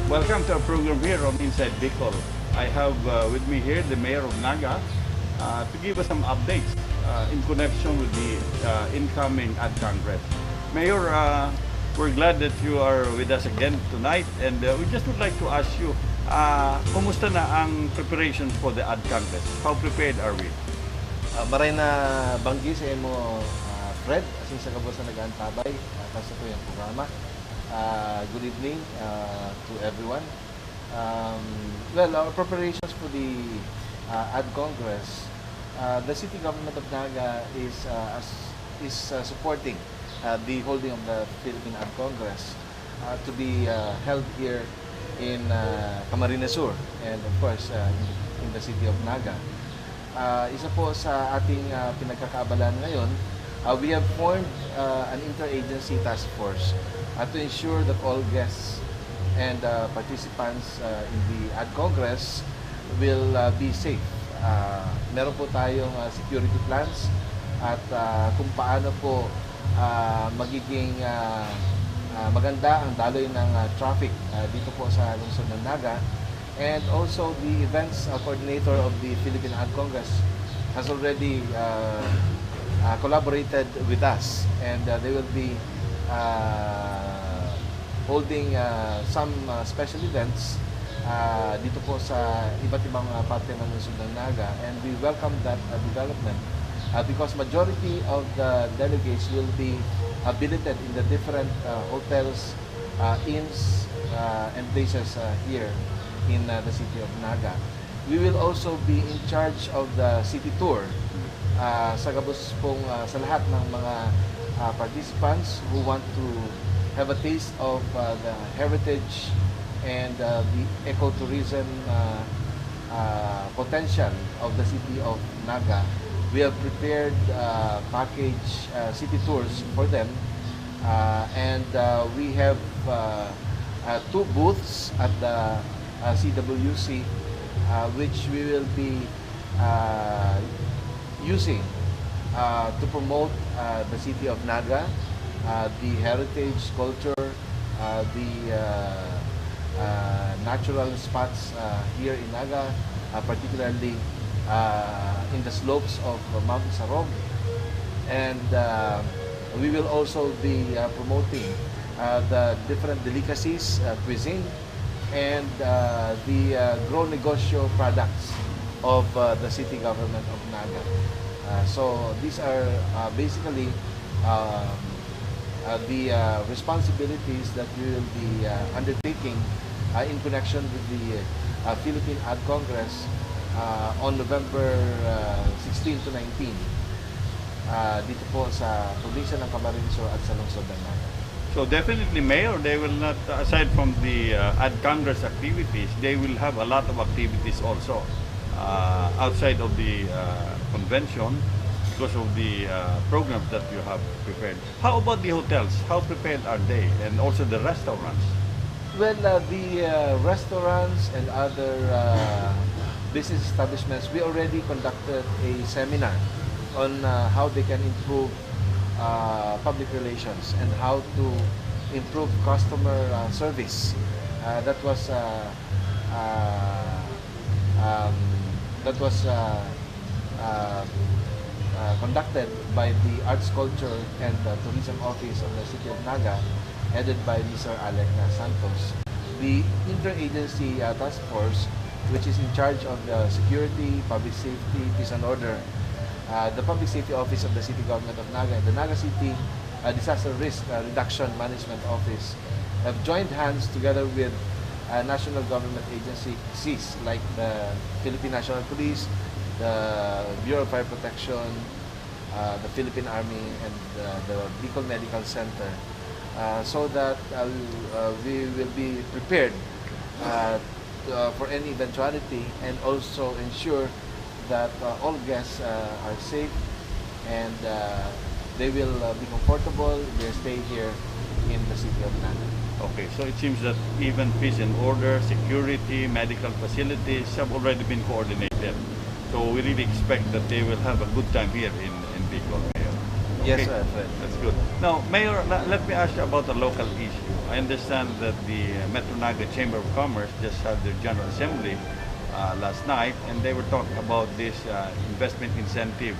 Welcome to our program here on Inside Bicol. I have with me here the Mayor of Naga to give us some updates in connection with the incoming Ad Congress. Mayor, we're glad that you are with us again tonight, and we just would like to ask you, kumusta na ang preparations for the Ad Congress? How prepared are we? Maray na banggi sa imo, Fred, asin sa kabos na nag-antabay, kasi ito yung programa. Good evening to everyone. Our preparations for the Ad Congress, the city government of Naga is supporting the holding of the Philippine Ad Congress to be held here in Camarines Sur and of course in the city of Naga. Isa po sa ating pinagkakaabalan ngayon, we have formed an interagency task force to ensure that all guests and participants in the Ad Congress will be safe. Meron po tayong security plans at kung paano po magiging maganda ang daloy ng traffic dito po sa lungsod ng Naga. And also the events coordinator of the Philippine Ad Congress has already collaborated with us, and they will be holding some special events dito po sa iba't ibang parte ng lungsod ng Naga, and we welcome that development because majority of the delegates will be billeted in the different hotels, inns, and places here in the city of Naga. We will also be in charge of the city tour sa gabos pong sa lahat ng mga participants who want to have a taste of the heritage and the ecotourism potential of the city of Naga. We have prepared package city tours for them, and we have two booths at the CWC which we will be using to promote the city of Naga, the heritage, culture, the natural spots here in Naga, particularly in the slopes of Mount Sarog. And we will also be promoting the different delicacies, cuisine, and the agro-negosyo products of the city government of Naga. So these are basically the responsibilities that we will be undertaking in connection with the Philippine Ad Congress on November 16 to 19 dito po sa probinsya ng Camarines Sur at sa lungsod ng Naga. So definitely, Mayor, they will not, aside from the Ad Congress activities, they will have a lot of activities also outside of the convention because of the programs that you have prepared. How about the hotels? How prepared are they? And also the restaurants? Well, the restaurants and other business establishments, we already conducted a seminar on how they can improve public relations and how to improve customer service. That was conducted by the Arts, Culture, and Tourism Office of the City of Naga, headed by Mr. Alec Santos. The Interagency Task Force, which is in charge of the security, public safety, peace and order, the Public Safety Office of the City Government of Naga, and the Naga City Disaster Risk Reduction Management Office have joined hands together with national government agencies like the Philippine National Police, the Bureau of Fire Protection, the Philippine Army, and the Bicol Medical Center, so that we will be prepared for any eventuality, and also ensure that all guests are safe and they will be comfortable. They stay here in the city of Naga. Okay, so it seems that even peace and order, security, medical facilities have already been coordinated. So we really expect that they will have a good time here in Bicol, Mayor. Yes, Okay, Fred. that's good. Now, Mayor, let me ask you about a local issue. I understand that the Metro Naga Chamber of Commerce just had their General Assembly last night, and they were talking about this investment incentives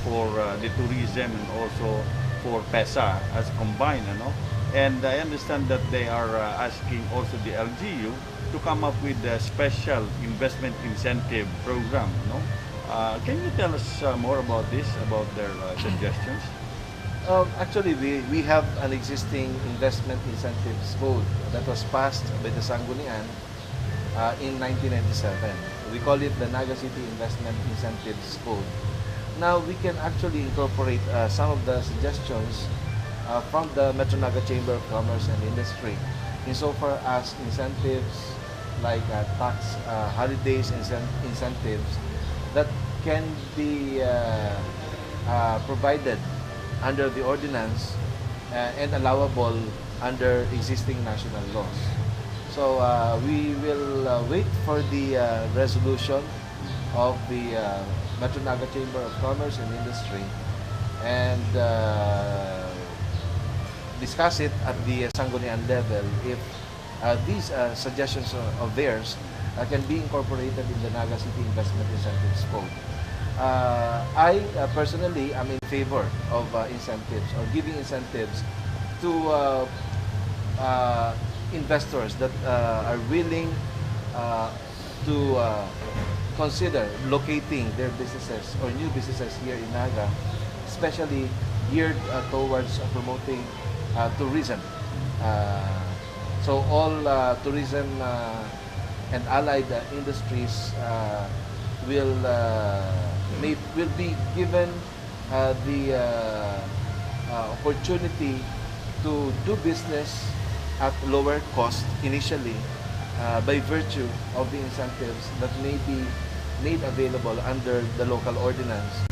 for the tourism and also for PESA as combined, you know. And I understand that they are asking also the LGU to come up with a special investment incentive program, no? Can you tell us more about this, about their suggestions? Actually, we have an existing investment incentives code that was passed by the Sanggunian in 1997. We call it the Naga City Investment Incentives Code. Now, we can actually incorporate some of the suggestions from the Metro Naga Chamber of Commerce and Industry insofar as incentives like tax holidays incentives that can be provided under the ordinance and allowable under existing national laws. So we will wait for the resolution of the Metro Naga Chamber of Commerce and Industry and discuss it at the Sanggunian level if these suggestions of theirs can be incorporated in the Naga City Investment Incentives Code. I personally am in favor of incentives or giving incentives to investors that are willing to consider locating their businesses or new businesses here in Naga, especially geared towards promoting tourism. So all tourism and allied industries will be given the opportunity to do business at lower cost initially by virtue of the incentives that may be made available under the local ordinance,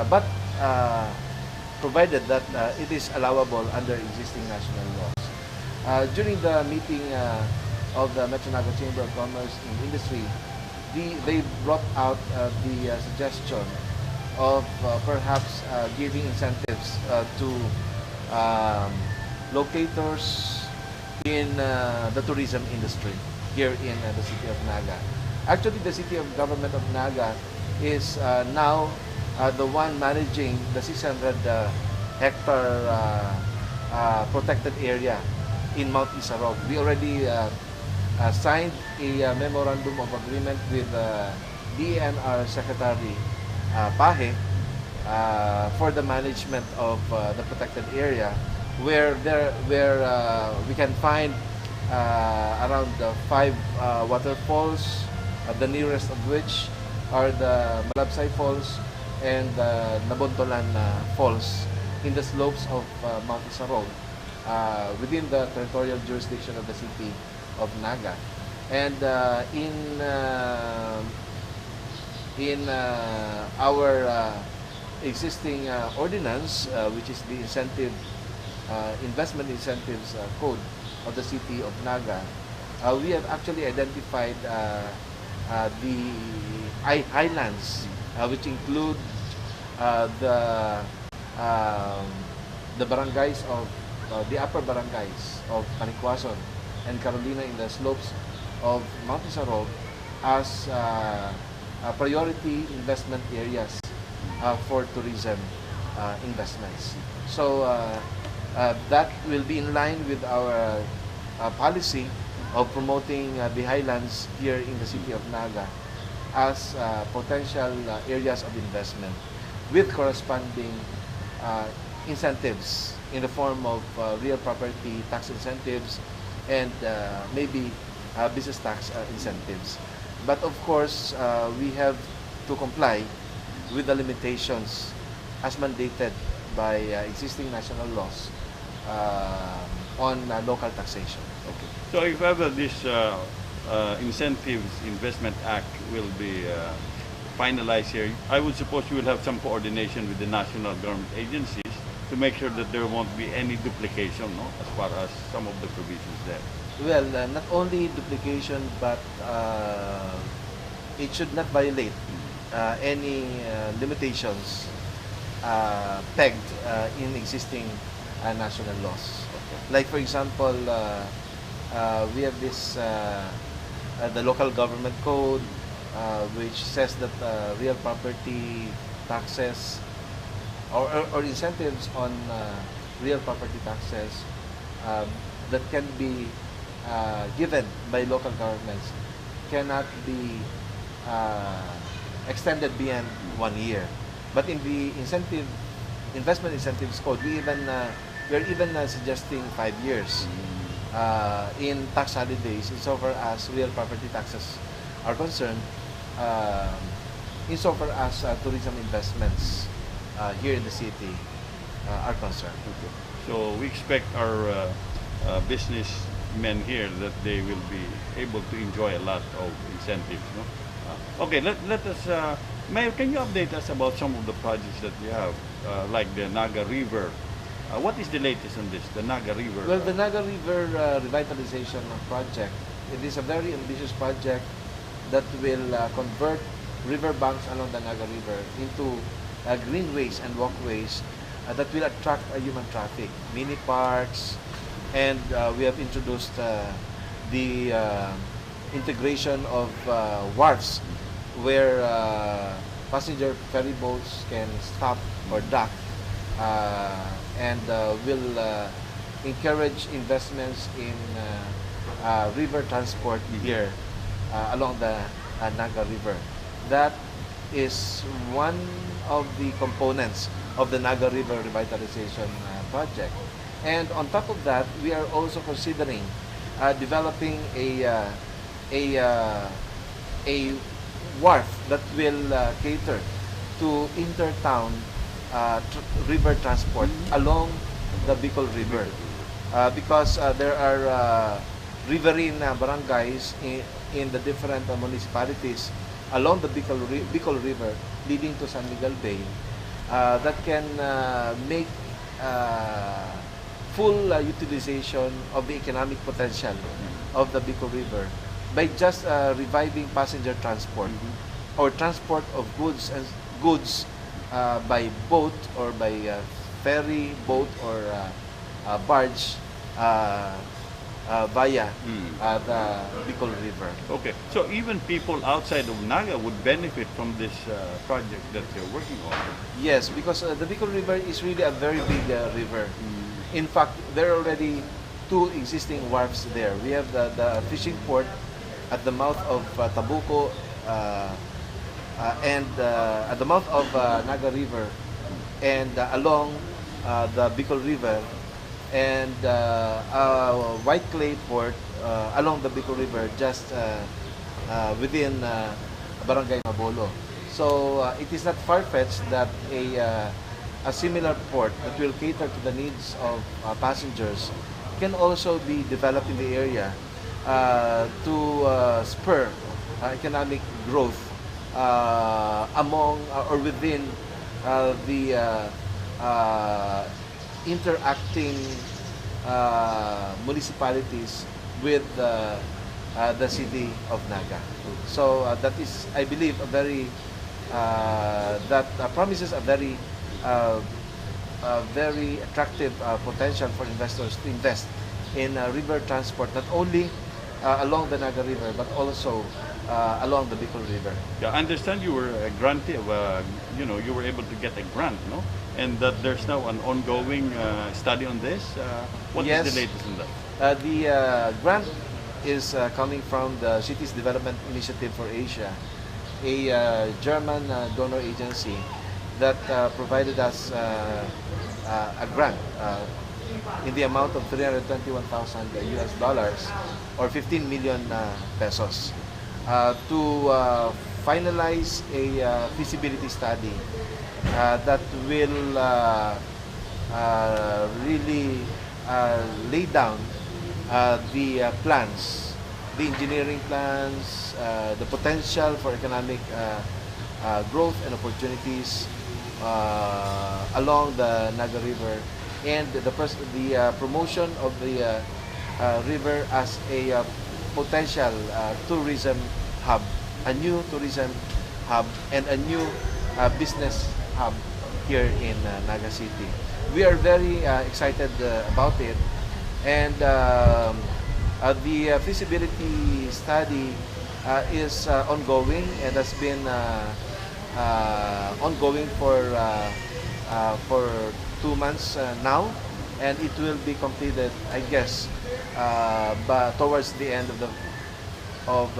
but provided that it is allowable under existing national laws. During the meeting of the Metro Naga Chamber of Commerce and Industry, they brought out the suggestion of perhaps giving incentives to locators in the tourism industry here in the city of Naga. Actually, the city of government of Naga is now the one managing the 600 hectare protected area in Mount Isarog. We already signed a memorandum of agreement with DENR Secretary Pahe for the management of the protected area, where we can find around 5 waterfalls, the nearest of which are the Malabsay Falls and Nabontolan Falls in the slopes of Mount Isarog within the territorial jurisdiction of the city of Naga. And in our existing ordinance, which is the investment incentives code of the city of Naga, we have actually identified the highlands, which include the barangays of the upper barangays of Panikwason and Carolina in the slopes of Mount Isarog as priority investment areas for tourism investments. So that will be in line with our policy of promoting the highlands here in the city of Naga as potential areas of investment with corresponding incentives in the form of real property tax incentives and maybe business tax incentives. But of course, we have to comply with the limitations as mandated by existing national laws on local taxation. Okay. So if ever this Incentives Investment Act will be finalized here, I would suppose you will have some coordination with the national government agencies to make sure that there won't be any duplication, no, as far as some of the provisions there. Well, not only duplication, but it should not violate any limitations pegged in existing national laws. Like for example, we have this the local government code, which says that real property taxes or incentives on real property taxes um, that can be given by local governments cannot be uh, extended beyond 1 year. But in the investment incentives code, we're even suggesting 5 years in tax holidays insofar as real property taxes are concerned, um, insofar as tourism investments here in the city are concerned. Okay. So we expect our businessmen here that they will be able to enjoy a lot of incentives. No? Okay, let us, Mayor, can you update us about some of the projects that you have, like the Naga River? What is the latest on this, the Naga River? Well, the Naga River revitalization project, it is a very ambitious project that will convert riverbanks along the Naga River into greenways and walkways that will attract human traffic, mini parks, and we have introduced the integration of wharfs where passenger ferry boats can stop or dock, and will encourage investments in river transport here along the Naga River. That is one of the components of the Naga River revitalization project. And on top of that, we are also considering developing a wharf that will cater to intertown river transport along the Bicol River, because there are riverine barangays in the different municipalities along the Bicol River leading to San Miguel Bay that can make full utilization of the economic potential of the Bicol River by just reviving passenger transport or transport of goods by boat or by ferry, boat, or barge via the Bicol River. Okay, so even people outside of Naga would benefit from this project that you're working on. Yes, because the Bicol River is really a very big river. In fact, there are already two existing wharfs there. We have the fishing port at the mouth of Tabuco and at the mouth of Naga River, and along the Bicol River, and a white clay port along the Bicol River just within Barangay Mabolo. So it is not far-fetched that a similar port that will cater to the needs of passengers can also be developed in the area to spur economic growth among or within the interacting municipalities with the city of Naga. So that is, I believe, a very that promises a very attractive potential for investors to invest in river transport, not only along the Naga River but also along the Bicol River. Yeah, I understand you were a grantee of, you were able to get a grant, no? And that there's now an ongoing study on this. What is the latest on that? The grant is coming from the Cities Development Initiative for Asia, a German donor agency that provided us a grant in the amount of 321,000 US dollars or 15 million pesos to finalize a feasibility study that will really lay down the plans, the engineering plans, the potential for economic growth and opportunities along the Naga River, and the promotion of the river as a potential tourism hub, a new tourism hub, and a new business hub here in Naga City. We are very excited about it, and the feasibility study is ongoing and has been ongoing for 2 months now, and it will be completed, I guess, towards the end of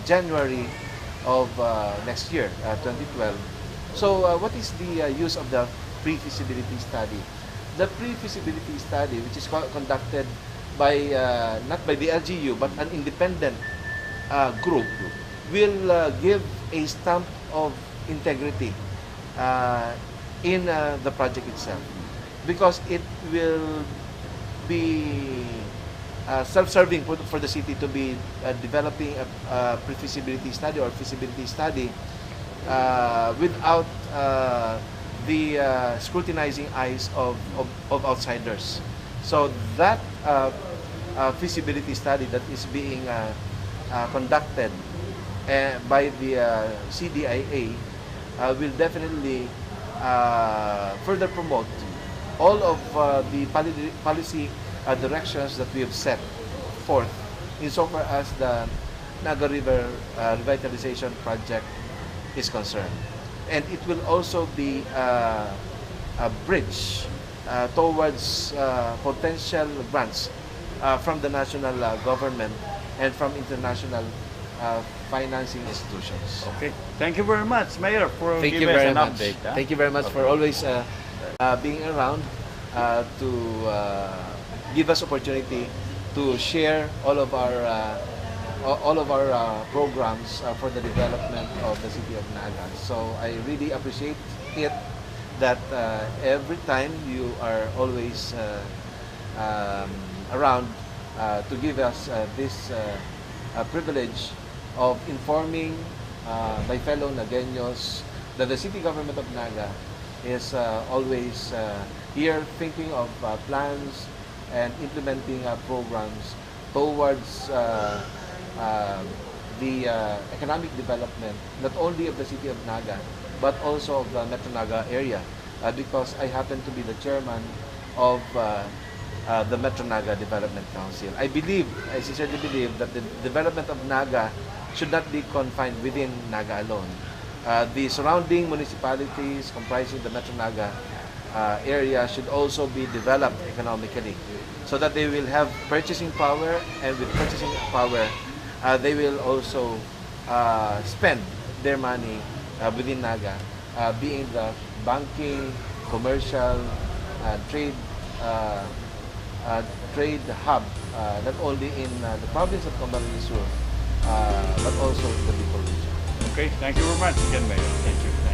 January of next year, 2012. So, what is the use of the pre-feasibility study? The pre-feasibility study, which is conducted by not by the LGU but an independent group, will give a stamp of integrity in the project itself, because it will be self-serving for the city to be developing a pre-feasibility study or feasibility study without the scrutinizing eyes of outsiders. So that feasibility study that is being conducted by the CDIA will definitely further promote all of the policy directions that we have set forth insofar as the Naga River Revitalization Project is concerned. And it will also be a bridge towards potential grants from the national government and from international financing institutions. Okay. Thank you very much, Mayor, for Thank you giving us very an much. update. Huh? Thank you very much for always being around to give us opportunity to share all of our programs for the development of the city of Naga. So I really appreciate it that every time you are always around to give us this privilege of informing my fellow Nagueños that the city government of Naga is always here thinking of plans and implementing programs towards the economic development not only of the city of Naga but also of the Metro Naga area, because I happen to be the chairman of the Metro Naga Development Council. I sincerely believe that the development of Naga should not be confined within Naga alone. The surrounding municipalities comprising the Metro Naga area should also be developed economically so that they will have purchasing power, and with purchasing power, they will also spend their money within Naga, being the banking, commercial, trade hub, not only in the province of Camarines Sur, but also in the Bicol region. Okay. Thank you very much again, Mayor. Thank you.